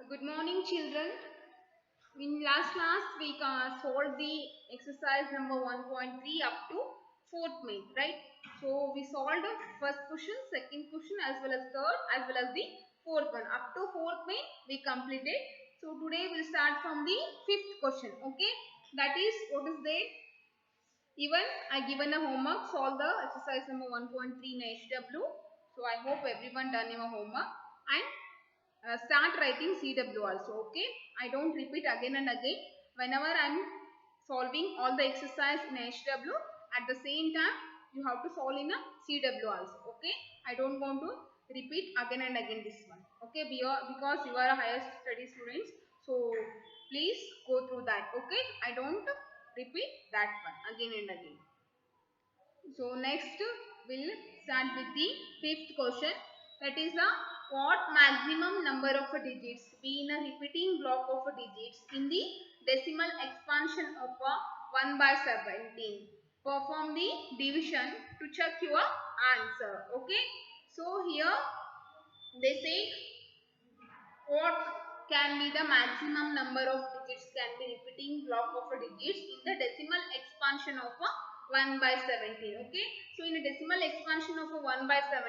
Good morning, children. In last class, we solved the exercise number 1.3 up to 4th main, right? So, we solved the first question, second question as well as third as well as the fourth one. Up to 4th main, we completed. So, today we'll start from the 5th question, okay? That is, what is there? Even I given a homework, solve the exercise number 1.3 in HW. So, I hope everyone done your homework and start writing CW also, okay? I don't repeat again and again. Whenever I'm solving all the exercise in HW, at the same time, you have to solve in a CW also, okay? I don't want to repeat again and again this one, okay? Because you are a higher study students, so please go through that, okay? I don't repeat that one again and again. So next we'll start with the fifth question. That is the what maximum number of digits be in a repeating block of digits in the decimal expansion of a 1 by 17. Perform the division to check your answer. Okay. So here they say what can be the maximum number of digits can be repeating block of digits in the decimal expansion of a 1 by 17. Okay. So in a decimal expansion of a 1 by 17,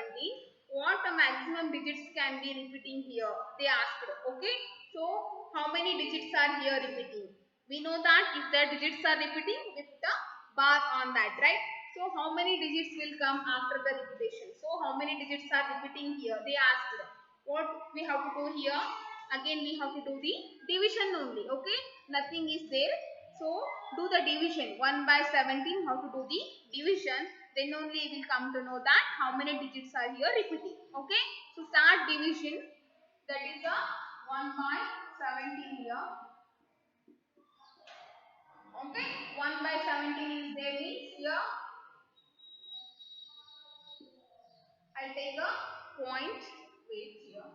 what a maximum digits can be repeating here? They asked. Okay. So how many digits are here repeating? We know that if the digits are repeating with the bar on that, right? So how many digits will come after the repetition? So how many digits are repeating here? They asked. What we have to do here? Again we have to do the division only. Okay. Nothing is there. So do the division. 1 by 17. How to do the division? Then only we will come to know that how many digits are here repeating. Okay. So start division. That is a 1 by 17 here. Okay. 1 by 17 is there means here I'll take a point. Wait here.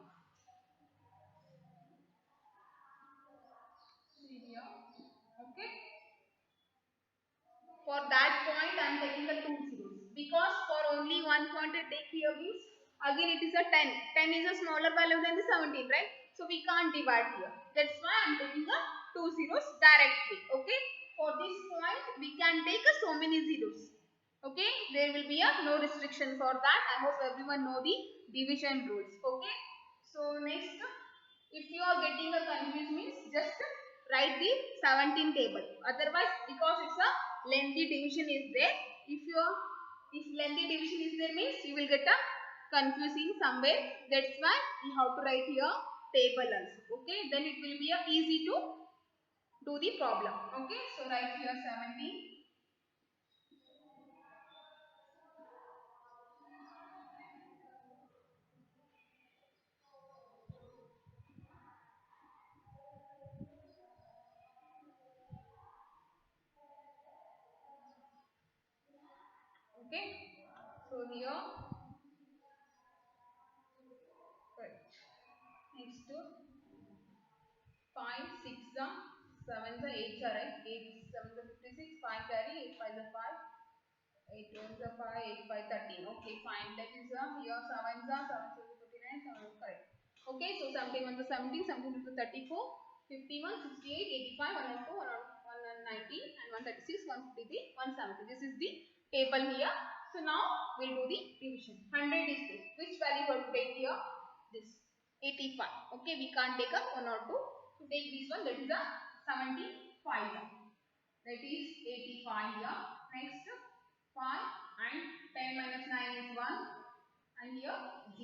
See here. Okay. For that point I am taking the 2 zeros. Because for only one point I take here means again it is a 10. 10 is a smaller value than the 17, right? So we can't divide here. That's why I am taking the 2 zeros directly. Okay. For this point we can take so many zeros. Okay. There will be a no restriction for that. I hope everyone know the division rules. Okay. So next, if you are getting a confused means just write the 17 table. Otherwise, because it's a lengthy division is there, if lengthy division is there means you will get a confusing somewhere. That's why you have to write here table also. Okay, then it will be a easy to do the problem. Okay, so write here 17. Okay, so here right. Next 5, 6 the 7 the 8 are right. 8 7 the 56, 5 carry, 8 5 the 5, 8 1 the 5, 8 5 13. Okay, fine. That is here 7 the 7 7 39, 7 correct. Okay, so 71 the 70, 71 the 34, 51, 68, 85, 102, 119 and 136, 153, 170. This is the table here. So now we'll do the division. 100 is this. Which value have to take here? This 85. Okay, we can't take up 1 or 2. To take this one, that is a 75. That is 85 here. Next 5 and 10 minus 9 is 1 and here 0.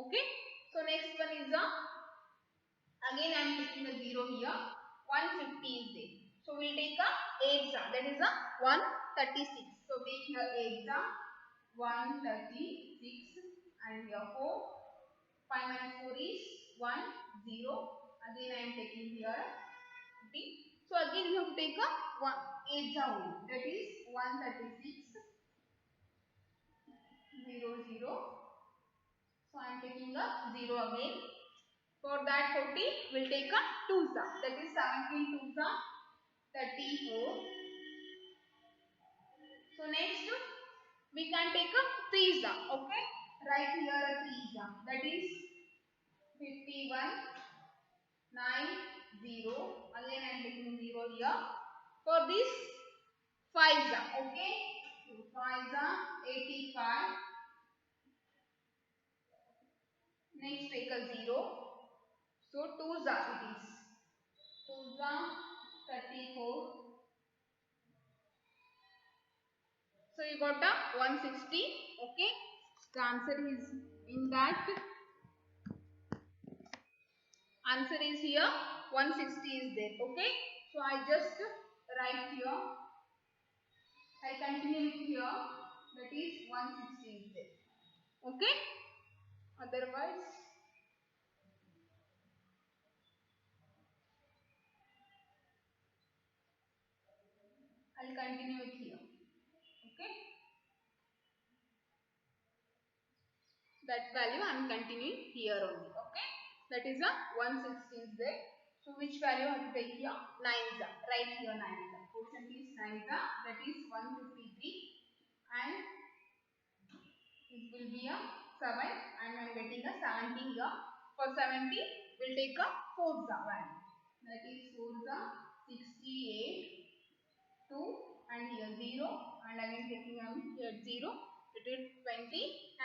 Okay. So next one is a again I am taking a 0 here. 150 is there. So we'll take a 8 that is a 136. So take here 8 136 and here 4. 5 minus 4 is 1 0. Again I am taking here 50. So again you have to take a 8 only. That is 136 0 0. So I am taking a 0 again. For that 40 we'll take a 2 that is 17 2 34. So next we can take a 3 okay. Right here a 3 that is 51 9, 0. Again I am taking 0 here. For this 5s are, okay. So 5s are 85. Next take a 0. So 2s are it is. 2s are 34. So you got a 160. Okay. The answer is in that. Answer is here 160 is there. Okay. So I just write here. I continue with here. That is 160 is there. Okay. Otherwise, I'll continue with here. Okay. That value I am continuing here only. Okay. That is a 160 is there. So which value I have to take here? 9s. Right here 9s. Quotient is 9s. That is 153. And it will be a 7. And I am getting a 70 here. For 70, we'll take a 4s value. That is 4s 68. 2 and here 0 and again taking here 0, it is 20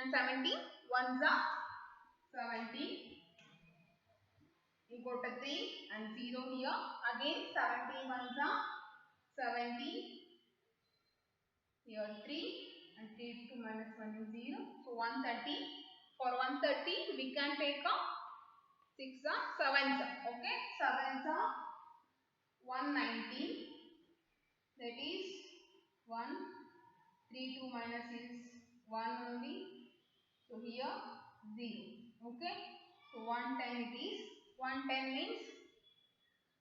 and 70, 1s are 70, you got a 3 and 0 here, again 70 1s are 70, here 3 and 3 2 minus 1 is 0, so 130, for 130 we can take a 6 are 7s, okay, 7s are 119, that is 1 3 2 minus is 1 only. So here 0. Okay. So 110 it is. 110 means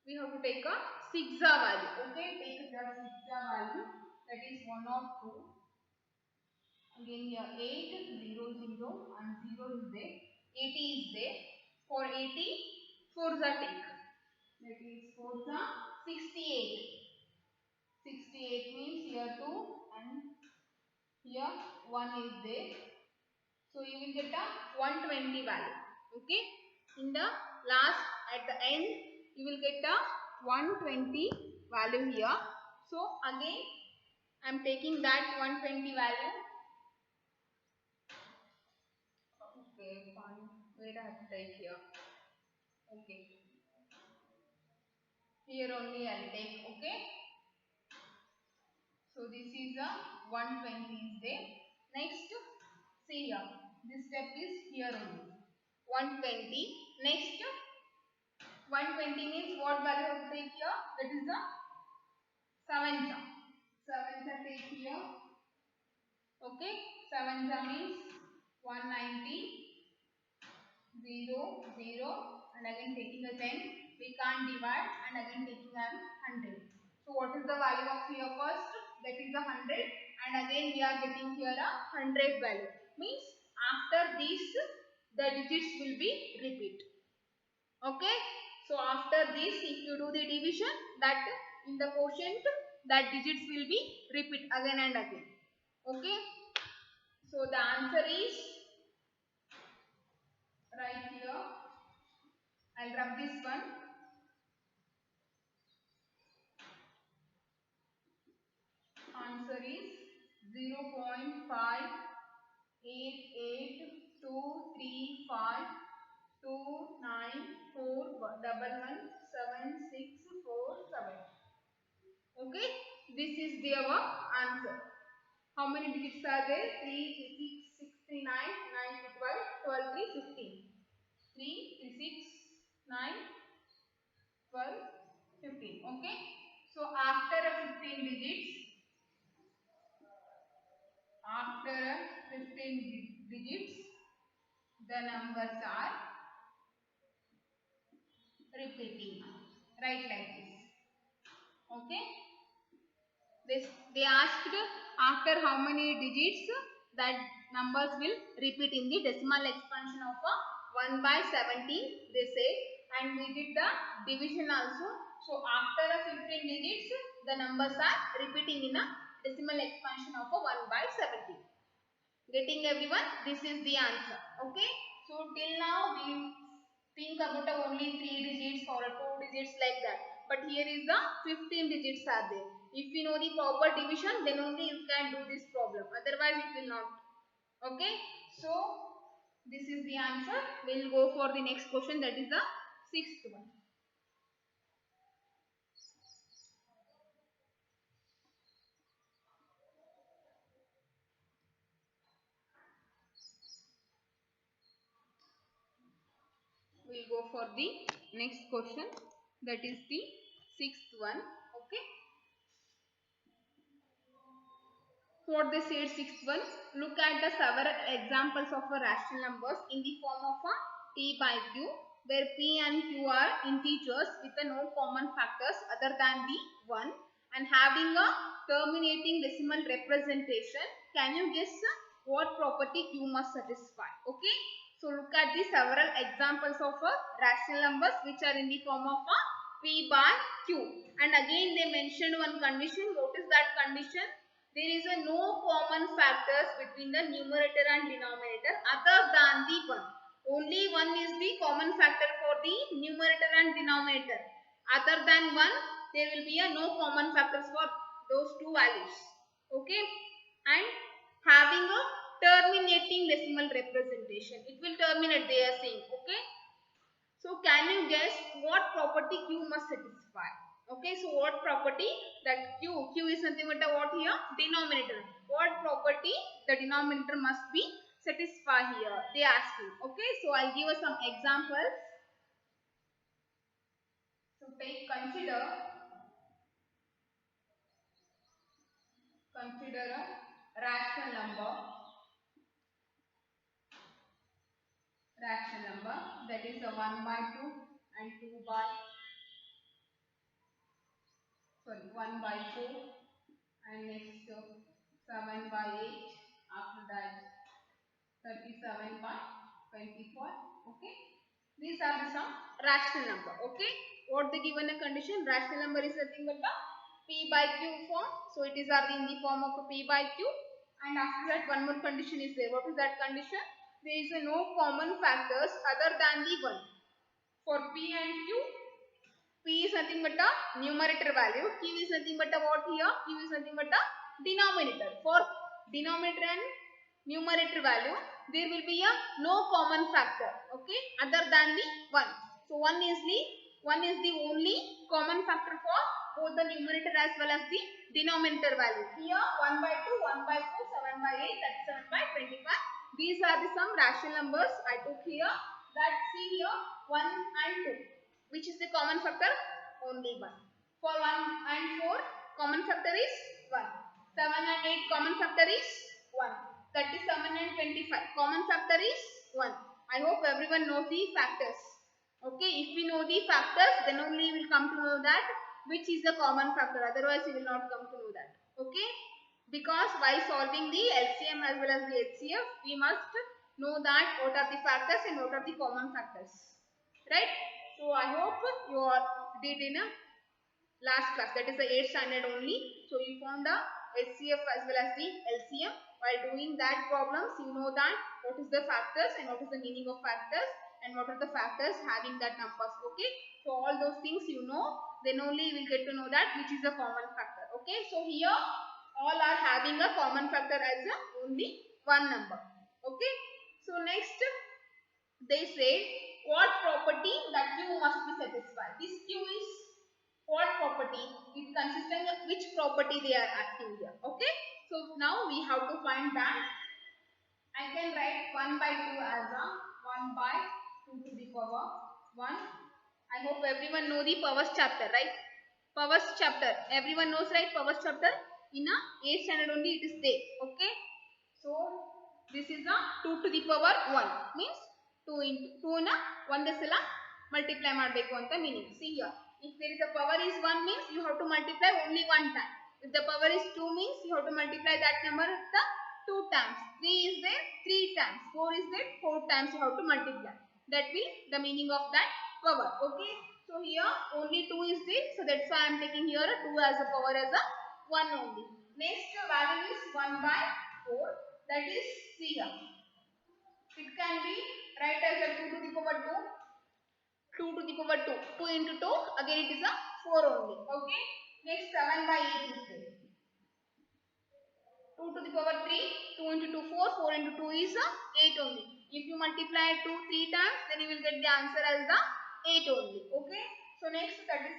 we have to take a 6 value. Okay. Take the 6 value. That is 102. Again here 8 0 0 and 0 is there. 80 is there. For 80 4s are take. That is 4s are 68. 68 means here 2 and here 1 is there. So you will get a 120 value. Okay. In the last at the end you will get a 120 value here. So again I am taking that 120 value. Okay, fine. Where I have to take here. Okay. Here only I will take. Okay. So this is a 120 is there. Next, see here. This step is here only. 120. Next, 120 means what value have to take here? That is the 7th. 7th take here. Okay. 7th means 190. 0, 0 and again taking a 10. We can't divide and again taking a 100. So what is the value of here first? That is a 100 and again we are getting here a 100 value. Means after this the digits will be repeat. Okay. So after this if you do the division that in the quotient that digits will be repeat again and again. Okay. So the answer is right here. I'll rub this one. Answer is 0.88823529411767. Okay, this is the our answer. How many digits are there? 3, 6, 6, 3, 9, 9, 12, 12, 3, 15. 3, 6, 9, 12, 15. Okay. So after a 15 digits, the numbers are repeating. Right like this. Okay. They asked after how many digits that numbers will repeat in the decimal expansion of a 1 by 17 they say, and we did the division also. So after a 15 digits the numbers are repeating in a decimal expansion of a 1 by 17. Getting everyone? This is the answer. Okay. So till now we think about only 3 digits or 2 digits like that. But here is the 15 digits are there. If you know the proper division, then only you can do this problem. Otherwise, it will not. Okay. So this is the answer. We'll go for the next question. That is the sixth one. We'll go for the next question. That is the sixth one. Okay. For the said sixth one, look at the several examples of a rational numbers in the form of a p by q, where p and q are integers with a no common factors other than the 1 and having a terminating decimal representation. Can you guess what property q must satisfy? Okay. So look at the several examples of rational numbers which are in the form of a p by q. And again they mentioned one condition. What is that condition? There is a no common factors between the numerator and denominator other than the 1. Only 1 is the common factor for the numerator and denominator. Other than 1, there will be a no common factors for those two values. Okay. And having a terminating decimal representation. It will terminate, they are saying. Okay. So can you guess what property q must satisfy? Okay, so what property that q is nothing but what here? Denominator. What property the denominator must be satisfy here? They ask you. Okay, so I'll give us some examples. So consider a rational number that is a 1 by 2 and 2 by 1 by 4 and next 7 by 8, after that 37 by 24. Okay, these are the some rational number. Okay, what they given a condition? Rational number is nothing but the p by q form, so it is in the form of a p by q. And after that one more condition is there. What is that condition? There is a no common factors other than the 1 for p and q. P is nothing but a numerator value. Q is nothing but a what here? Q is nothing but a denominator. For denominator and numerator value, there will be a no common factor. Okay, other than the 1. So 1 is the only common factor for both the numerator as well as the denominator value. Here 1 by 2, 1 by 4, 7 by 8, 37 by 25. These are the some rational numbers I took here. That see here 1 and 2. Which is the common factor? Only 1. For 1 and 4, common factor is 1. 7 and 8, common factor is 1. 37 and 25, common factor is 1. I hope everyone knows the factors. Okay, if we know the factors, then only we will come to know that which is the common factor. Otherwise, we will not come to know that. Okay, because while solving the LCM as well as the HCF, we must know that what are the factors and what are the common factors. Right? So I hope you all did in a last class, that is the 8th standard only. So you found the HCF as well as the LCM. While doing that problems, you know that what is the factors and what is the meaning of factors and what are the factors having that numbers. Okay, so all those things you know, then only you will get to know that which is a common factor. Okay, so here all are having a common factor as a only one number. Okay, so next they say what property that q must be satisfied. This q is what property? It consisting of which property they are asking here. Okay, so now we have to find that. I can write 1 by 2 as a 1 by 2 to the power 1. I hope everyone know the powers chapter, right? Powers chapter, everyone knows, right? Powers chapter in a 8th standard only it is there. Okay, so this is a 2 to the power 1 means 2 into 2 na 1 ಸಲ multiply ಮಾಡಬೇಕು ಅಂತ meaning. See here, if there is a power is 1 means you have to multiply only one time. If the power is 2 means you have to multiply that number with the 2 times. 3 is there 3 times. 4 is there 4 times you have to multiply. That will the meaning of that power. Okay, so here only 2 is there, so that's why I am taking here 2 as a power as a 1 only. Next value is 1 by 4, that is here. It can be write as a 2 to the power 2, 2 to the power 2. 2 into 2, again it is a 4 only. Okay. Next 7 by 8 is there. 2 to the power 3, 2 into 2 4, 4 into 2 is 8 only. If you multiply 2 3 times, then you will get the answer as the 8 only. Okay. So next 37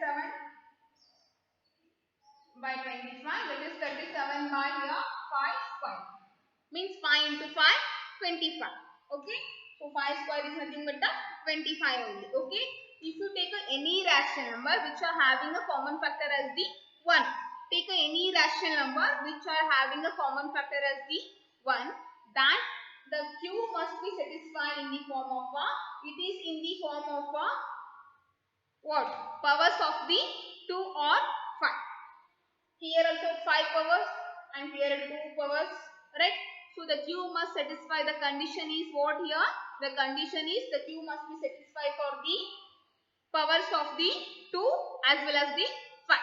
by 25, that is 37 by here 5 square. Means 5 into 5, 25. Okay. So 5 square is nothing but the 25 only. Okay. If you take any rational number which are having a common factor as the 1. Take any rational number which are having a common factor as the 1. That the q must be satisfied in the form of a, it is in the form of a what? Powers of the 2 or 5. Here also 5 powers and here 2 powers, right? So the q must satisfy, the condition is what here? The condition is the q must be satisfied for the powers of the 2 as well as the 5.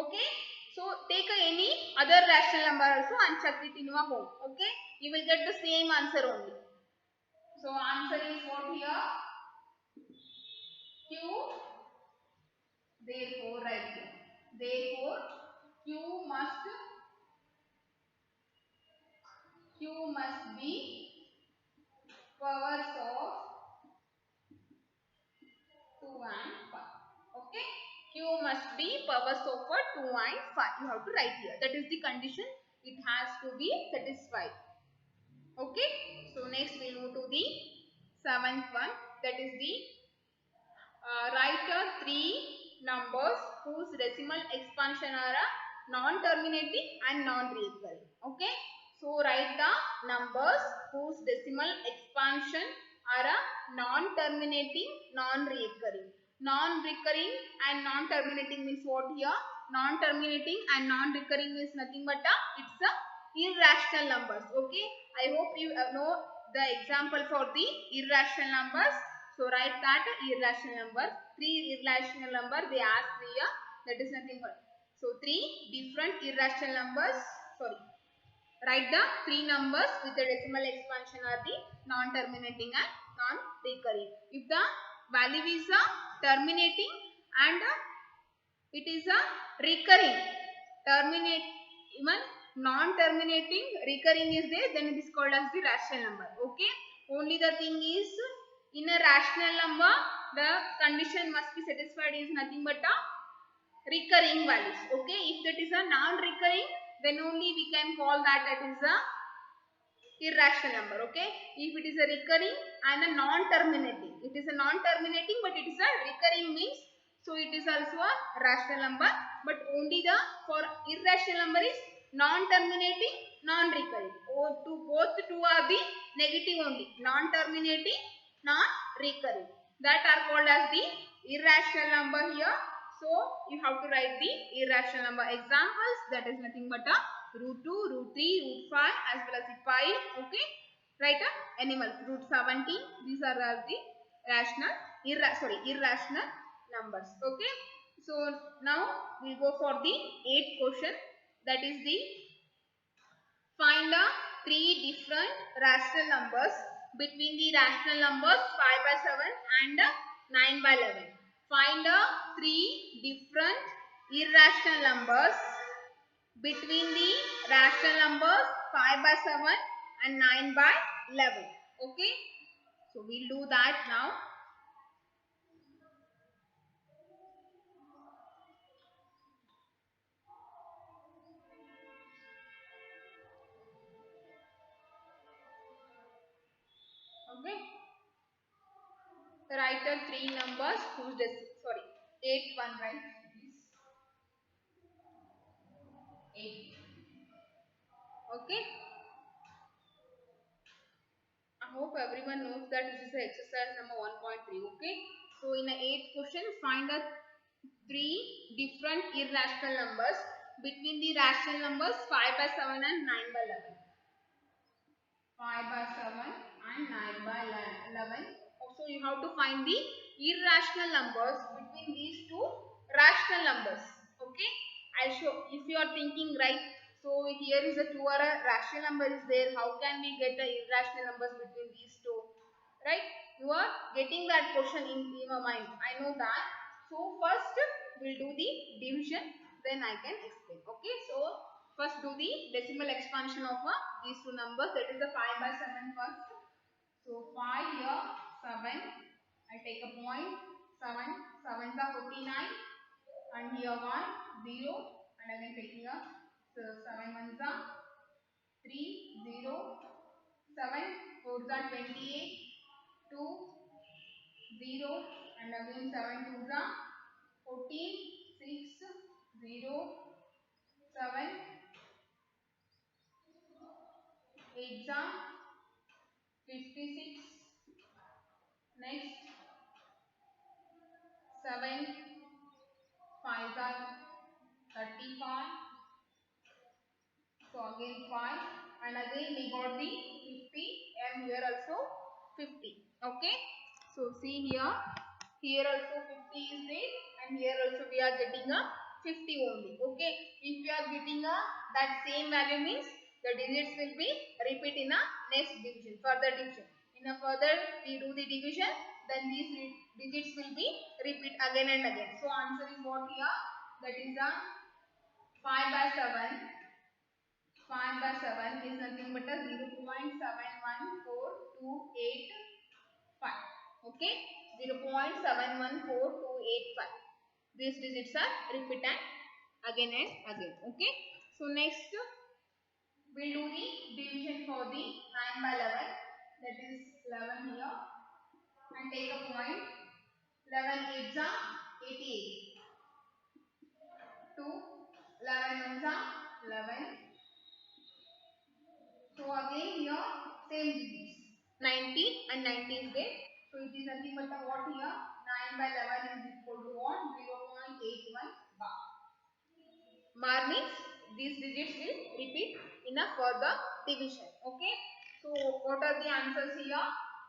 Okay. So take any other rational number also and check it in your home. Okay. You will get the same answer only. So answer is what here? Q. Therefore write here. Therefore Q must be powers of 2 and 5. Okay. Q must be powers of 2 and 5. You have to write here. That is the condition. It has to be satisfied. Okay. So next we will move to the 7th one. That is the write 3 numbers whose decimal expansion are non-terminating and non-recurring. Okay. So write the numbers whose decimal expansion are non-terminating, non-recurring. Non-recurring and non-terminating means what here? Non-terminating and non-recurring means nothing but it's a irrational numbers. Okay. I hope you know the example for the irrational numbers. So write that irrational number. 3 irrational number they asked here. That is nothing but. So 3 different irrational numbers. Sorry. Write the 3 numbers with the decimal expansion are the non-terminating and non-recurring. If the value is terminating and it is a recurring, terminate, even non-terminating, recurring is there, then it is called as the rational number. Okay. Only the thing is, in a rational number, the condition must be satisfied is nothing but a recurring values. Okay. If that is a non-recurring, then only we can call that is a irrational number. Okay. If it is a recurring and a non-terminating, it is a non-terminating but it is a recurring means, so it is also a rational number, but only the for irrational number is non-terminating, non-recurring. Both two are the negative only, non-terminating, non-recurring. That are called as the irrational number here. So you have to write the irrational number examples. That is nothing but a root 2, root 3, root 5 as well as the pi. Okay. Write animals, root 17. These are the irrational numbers. Okay. So now we will go for the 8th question. That is the find 3 different rational numbers between the rational numbers 5 by 7 and 9 by 11. Find 3 different irrational numbers between the rational numbers 5 by 7 and 9 by 11. Okay. So we'll do that now. Okay. Write 3 numbers whose 8th one, right? 8. Okay. I hope everyone knows that this is exercise number 1.3. Okay. So in the 8th question, find 3 different irrational numbers between the rational numbers 5 by 7 and 9 by 11. 5 by 7 and 9 by 11. Also you have to find the irrational numbers between these two rational numbers. Okay. I'll show if you are thinking right. So here is a 2 or a rational number is there. How can we get the irrational numbers between these two right? You are getting that question in your mind. I know that. So first we'll do the division, then I can explain. Okay, so first do the decimal expansion of these two numbers. That is the 5 by 7 first. So 5 here, 7. I take a point. 7, 7 are 49, and here 1, 0, and again taking a, so 7 ones are 3, 0, 7 4s are 28, 2, 0, and again 7 2s are 14, 6, 0, 7, 8s are 56, next 7, 5s are 35, so again 5, and again we got the 50, and here also 50. Okay, so see here, here also 50 is there, and here also we are getting a 50 only. Okay, if we are getting a that same value means the digits will be repeat in a next division, further division. In a further we do the division, then these digits will be repeat again and again. So answer is what here, that is a 5 by 7. 5 by 7 is nothing but a 0.714285. Okay, 0.714285. These digits are repeated again and again. Okay, so next we'll do the division for the 9 by 11. That is 11 here, and take a point. 11 8s are 88. 2, 11 ones are 11. So again here same digits, 90 and 90 is there. So it is nothing but what here, 9 by 11 is equal to what, 0.81 bar. Bar means these digits will repeat in a further division. Okay, so what are the answers here?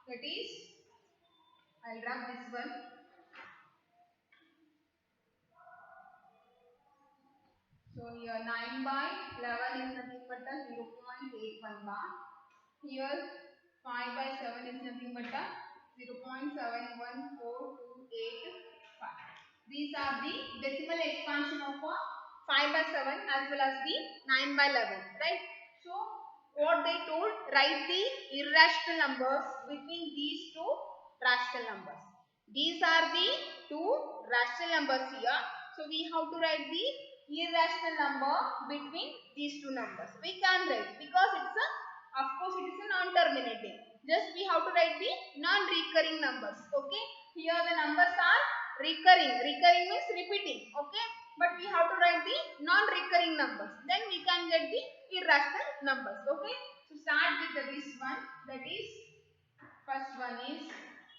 That is, I'll wrap this one. So here 9 by 11 is nothing but a 0.81 bar. Here 5 by 7 is nothing but a 0.714285. These are the decimal expansion of a 5 by 7 as well as the 9 by 11, right? So what they told, write the irrational numbers between these two rational numbers. These are the two rational numbers here. So we have to write the irrational number between these two numbers. We can write because it's a, of course it is a non-terminating. Just we have to write the non-recurring numbers. Okay, here the numbers are recurring. Recurring means repeating. Okay, but we have to write the non-recurring numbers. Then we can get the irrational numbers. Okay, so start with this one. That is, first one is,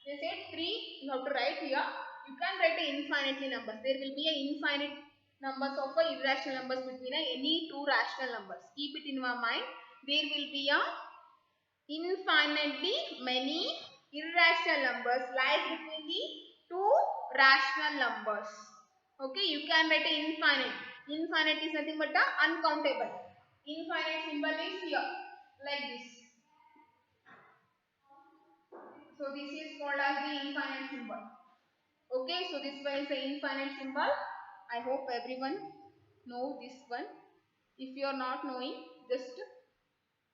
they said 3. You have to write here. You can write infinitely numbers. There will be a infinite numbers of irrational numbers between any two rational numbers. Keep it in your mind. There will be a infinitely many irrational numbers lies between the two rational numbers. Okay, you can write infinite. Infinite is nothing but the uncountable. Infinite symbol is here like this. So this is called as the infinite symbol. Okay, so this one is the infinite symbol. I hope everyone know this one. If you are not knowing, just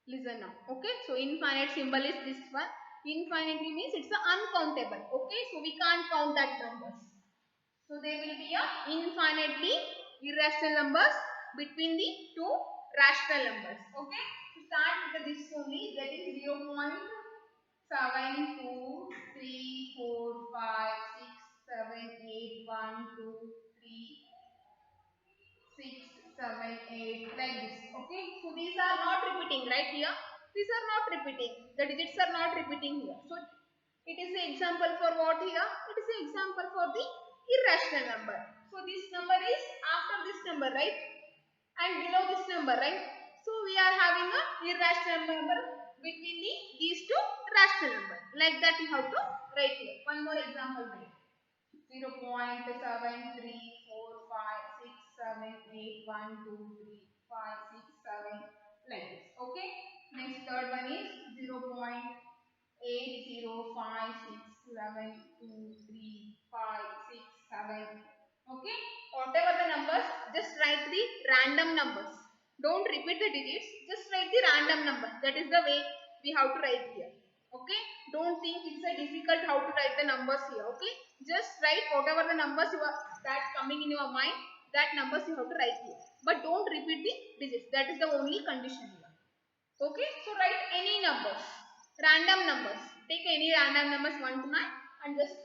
listen now. Okay, so infinite symbol is this one. Infinitely means it's uncountable. Okay, so we can't count that numbers. So there will be a infinitely irrational numbers between the two rational numbers. Okay, so start with this only, that is 0.72345678123678 like this. Okay, so these are not repeating right here. These are not repeating. The digits are not repeating here. So it is the example for what here? It is the example for the irrational number. So this number is after this number, right? And below this number, right? So we are having a irrational number between these two rational numbers. Like that you have to write here. One more example, right? 0.7345678123567 like this. Okay. Next third one is 0. 8, 0, 5, 6, 11, 2, 3, 5, 6, 7. Okay. Whatever the numbers, just write the random numbers. Don't repeat the digits. Just write the random numbers. That is the way we have to write here. Okay. Don't think it's a difficult how to write the numbers here. Okay. Just write whatever the numbers you are that coming in your mind. That numbers you have to write here. But don't repeat the digits. That is the only condition here. Okay, so write any numbers, random numbers. Take any random numbers 1 to 9 and just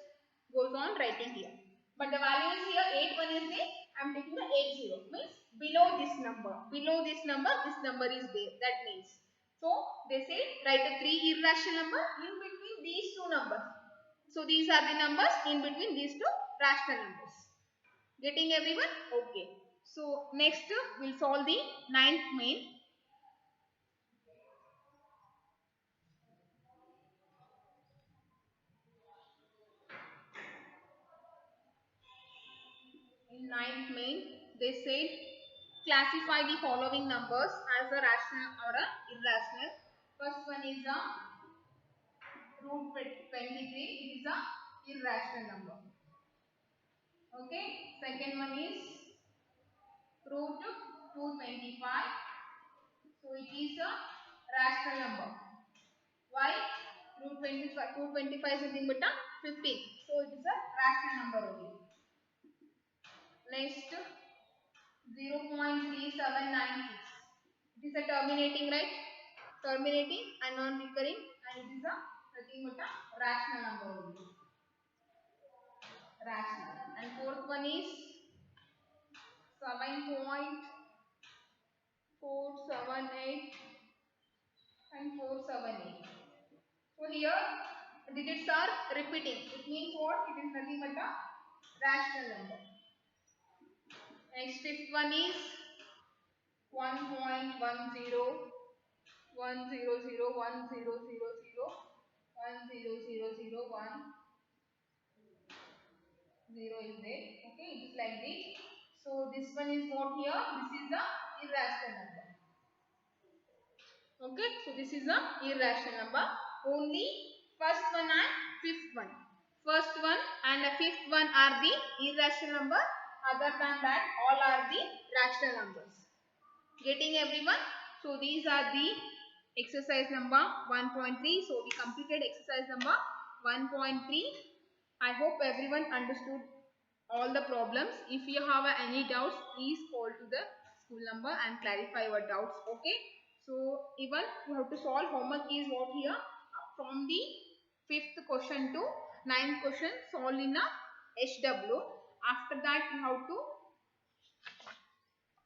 goes on writing here. But the value is here 8 1 is there. I am taking the 8 0 means below this number. Below this number is there. That means. So they say write a 3 irrational number in between these two numbers. So these are the numbers in between these two rational numbers. Getting everyone? Okay. So next we'll solve the ninth main. In ninth main, they said classify the following numbers as a rational or a irrational. First one is a root 23. It is a irrational number. Okay. Second one is root 225. So it is a rational number. Why? Root 225 is nothing but a 15. So it is a rational number only. Next 0.3796. It is a terminating, right? Terminating and non-recurring, and it is a nothing but a rational number only. Rational. And fourth one is 7.478 and 478. So here digits are repeating. It means what? It is nothing but a rational number. Next fifth one is 1.10 0 is there. Okay, it is like this. So this one is what here? This is the irrational number. Okay, so this is the irrational number. Only first one and fifth one. First one and the fifth one are the irrational number. Other than that, all are the rational numbers. Getting everyone? So these are the exercise number 1.3. So we completed exercise number 1.3. I hope everyone understood all the problems. If you have any doubts, please call to the school number and clarify your doubts. Okay. So even you have to solve homework is what here from the 5th question to 9th question solve in a HW. After that you have to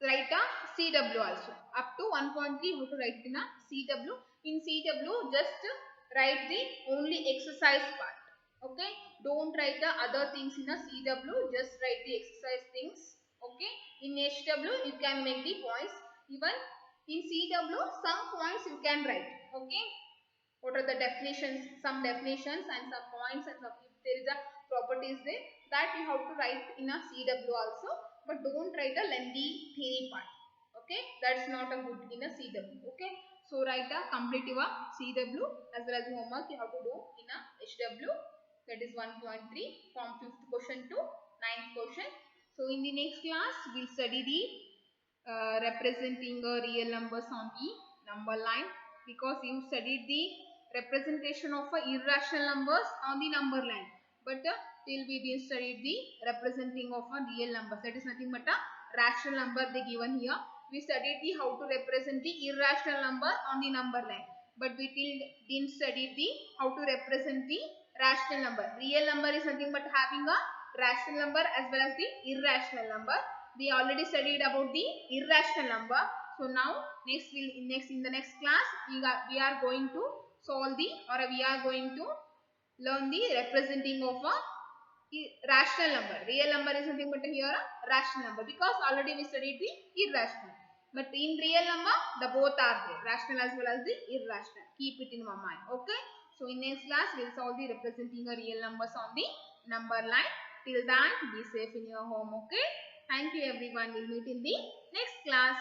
write a CW also. Up to 1.3 you have to write in a CW. In CW just write the only exercise part. Okay. Don't write the other things in a CW. Just write the exercise things. Okay. In HW you can make the points. Even in CW some points you can write. Okay. What are the definitions? Some definitions and some points and some, if there is a properties there, that you have to write in a CW also. But don't write a lengthy theory part. Okay. That's not a good in a CW. Okay. So write a complete your CW as well as homework you have to do in a HW. That is 1.3 from 5th question to 9th question. So in the next class we'll study the representing real numbers on the number line, because you studied the representation of irrational numbers on the number line, but till we didn't study the representing of a real numbers. That is nothing but a rational number they given here. We studied the how to represent the irrational number on the number line, but we didn't study the how to represent the rational number. Real number is nothing but having a rational number as well as the irrational number. We already studied about the irrational number. So now next in the next class we are going to solve the, or we are going to learn the representing of a rational number. Real number is nothing but here a rational number, because already we studied the irrational. But in real number the both are there, rational as well as the irrational. Keep it in your mind. Okay. So in next class we will solve the representing a real numbers on the number line. Till then be safe in your home. Okay. Thank you everyone. We'll meet in the next class.